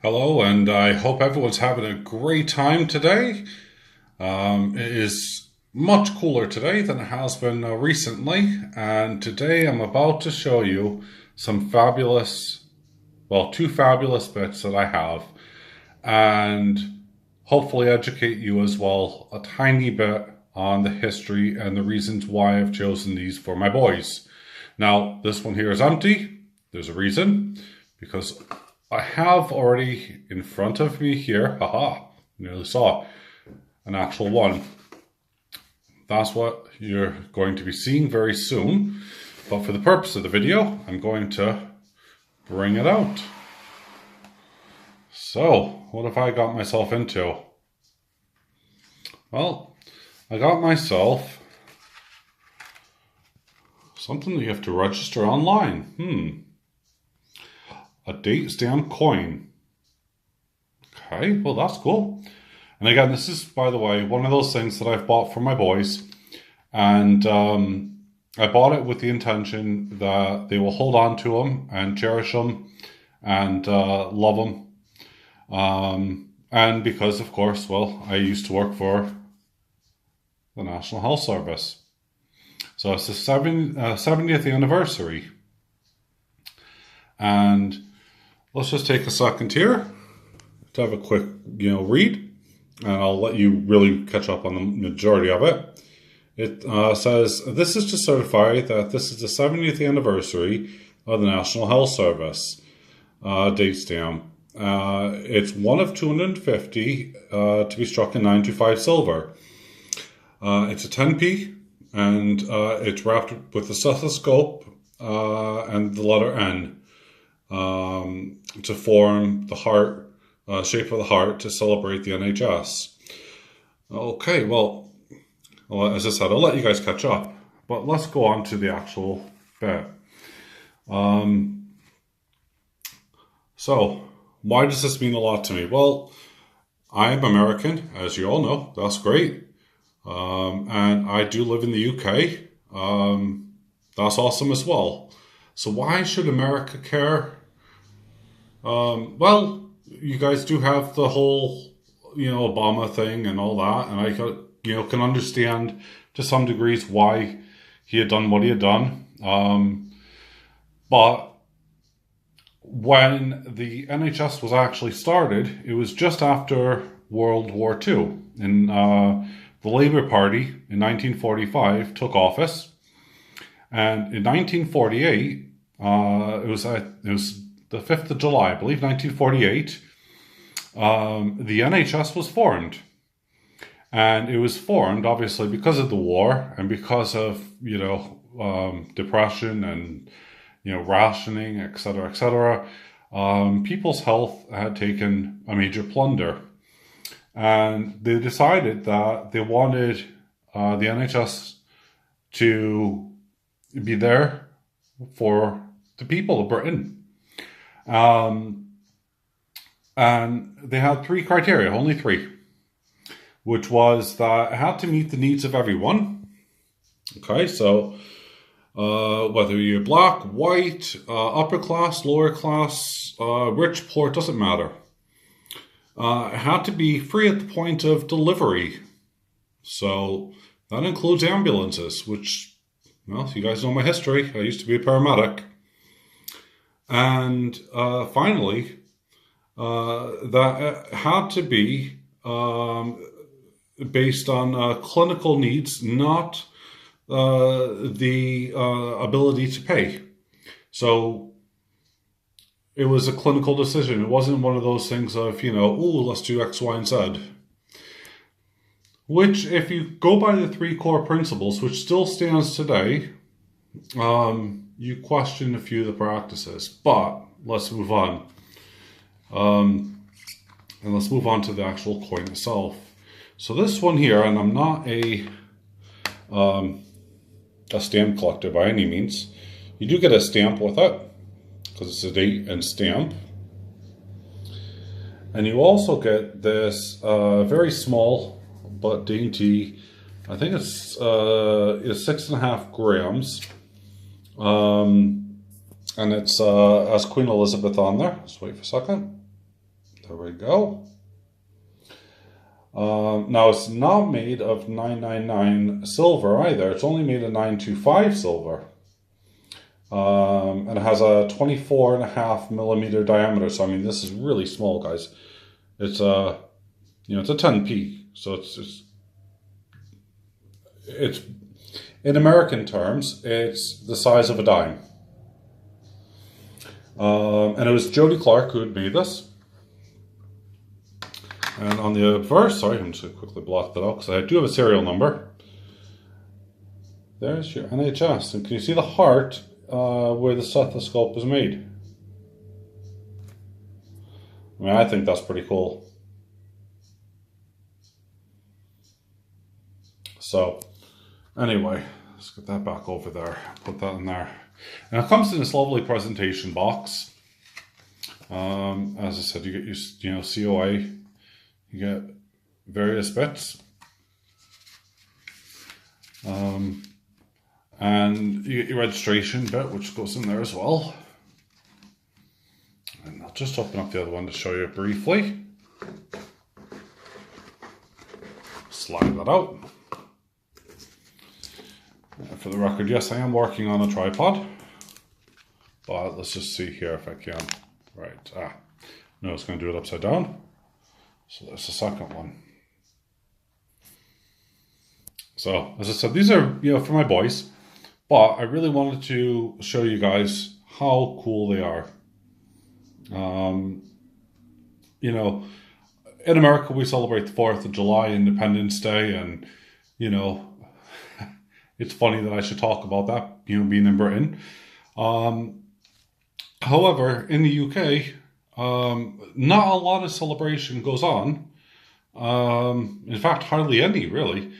Hello, and I hope everyone's having a great time today. It is much cooler today than it has been recently, and today I'm about to show you some fabulous, well, two fabulous bits that I have, and hopefully educate you as well a tiny bit on the history and the reasons why I've chosen these for my boys. Now, this one here is empty. There's a reason, because I have already in front of me here, haha, nearly saw an actual one. That's what you're going to be seeing very soon. But for the purpose of the video, I'm going to bring it out. So, what have I got myself into? Well, I got myself something that you have to register online. A date stamp coin. Okay, well that's cool. And again, this is, by the way, one of those things that I've bought for my boys. And I bought it with the intention that they will hold on to them and cherish them and love them. And because, of course, well, I used to work for the National Health Service. So it's the 70th anniversary. And let's just take a second here to have a quick, read, and I'll let you really catch up on the majority of it. It says, this is to certify that this is the 70th anniversary of the National Health Service date stamp. It's one of 250 to be struck in 925 silver. It's a 10p, and it's wrapped with a stethoscope and the letter N. To form the heart, shape of the heart to celebrate the NHS. Okay, well, as I said, I'll let you guys catch up, but let's go on to the actual bit. So, why does this mean a lot to me? Well, I am American, as you all know, that's great. And I do live in the UK. That's awesome as well. So why should America care? Well, you guys do have the whole, Obama thing and all that, and I, can understand to some degrees why he had done what he had done. But when the NHS was actually started, it was just after World War II. And the Labour Party in 1945 took office. And in 1948, it was the 5th of July, I believe, 1948, the NHS was formed. And it was formed, obviously, because of the war and because of, depression and, rationing, etc., etc. People's health had taken a major plunder. And they decided that they wanted the NHS to be there for the people of Britain. And they had three criteria, only three, which was that it had to meet the needs of everyone. Okay, so whether you're black, white, upper class, lower class, rich, poor, it doesn't matter. It had to be free at the point of delivery. So that includes ambulances, which, well, you guys know my history. I used to be a paramedic. And finally, that had to be based on clinical needs, not the ability to pay. So it was a clinical decision. It wasn't one of those things of, let's do X, Y, and Z. Which, if you go by the three core principles, which still stands today, you question a few of the practices. But let's move on. And let's move on to the actual coin itself. So this one here, and I'm not a stamp collector by any means. You do get a stamp with it, because it's a date and stamp. And you also get this very small but dainty, I think it's 6.5 grams. And it's as Queen Elizabeth on there. Just wait for a second. There we go. Now it's not made of 999 silver either. It's only made of 925 silver. And it has a 24.5 millimeter diameter. So I mean, this is really small, guys. It's a, it's a 10p. So it's in American terms, it's the size of a dime. And it was Jody Clark who had made this. And on the obverse, sorry, I'm just going to quickly block that out because I do have a serial number. There's your NHS. And can you see the heart where the stethoscope is made? I mean, I think that's pretty cool. So, anyway, let's get that back over there. Put that in there. And it comes in this lovely presentation box. As I said, you get your, COA. You get various bits. And you get your registration bit, which goes in there as well. And I'll just open up the other one to show you briefly. Slide that out. For the record, yes, I am working on a tripod. But let's just see here if I can. Right. No, it's going to do it upside down. So there's the second one. So, as I said, these are, for my boys. But I really wanted to show you guys how cool they are. In America, we celebrate the 4th of July, Independence Day, and, it's funny that I should talk about that, being in Britain. However, in the UK, not a lot of celebration goes on. In fact, hardly any, really,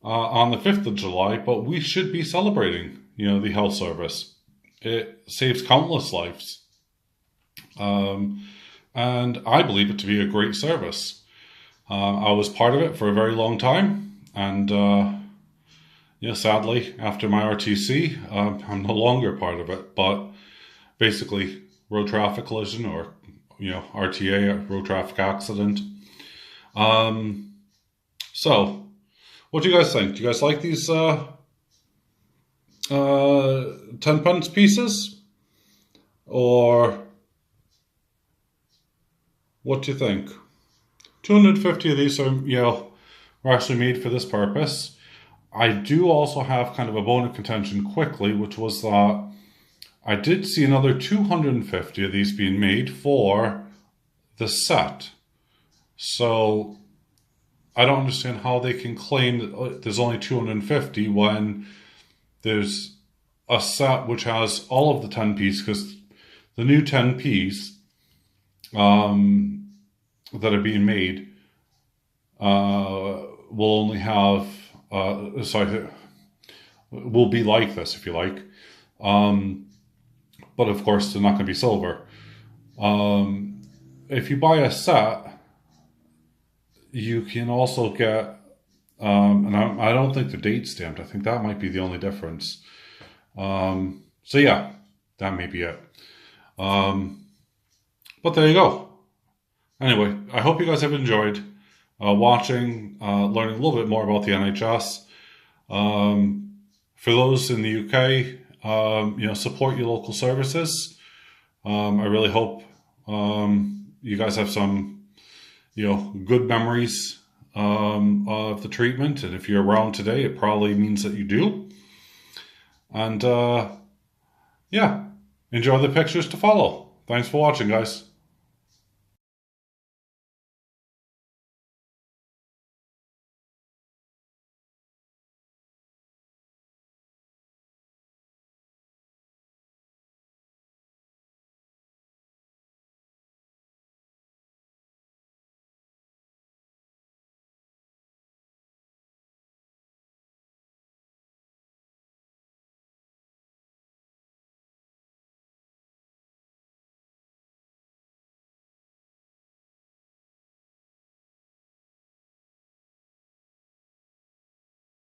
on the 5th of July, but we should be celebrating, the health service. It saves countless lives. And I believe it to be a great service. I was part of it for a very long time, and sadly, after my RTC, I'm no longer part of it, but basically, road traffic collision or, RTA, road traffic accident. So, what do you guys think? Do you guys like these 10-pence pieces? Or what do you think? 250 of these are, were actually made for this purpose. I do also have kind of a bone of contention quickly, which was that I did see another 250 of these being made for the set. So I don't understand how they can claim that there's only 250 when there's a set which has all of the 10Ps, because the new 10Ps that are being made will only have, will be like this, if you like. But of course, they're not going to be silver. If you buy a set, you can also get, and I don't think the date's stamped. I think that might be the only difference. So yeah, that may be it. But there you go. Anyway, I hope you guys have enjoyed watching, learning a little bit more about the NHS. For those in the UK, support your local services. I really hope you guys have some, good memories of the treatment. And if you're around today, it probably means that you do. And yeah, enjoy the pictures to follow. Thanks for watching, guys.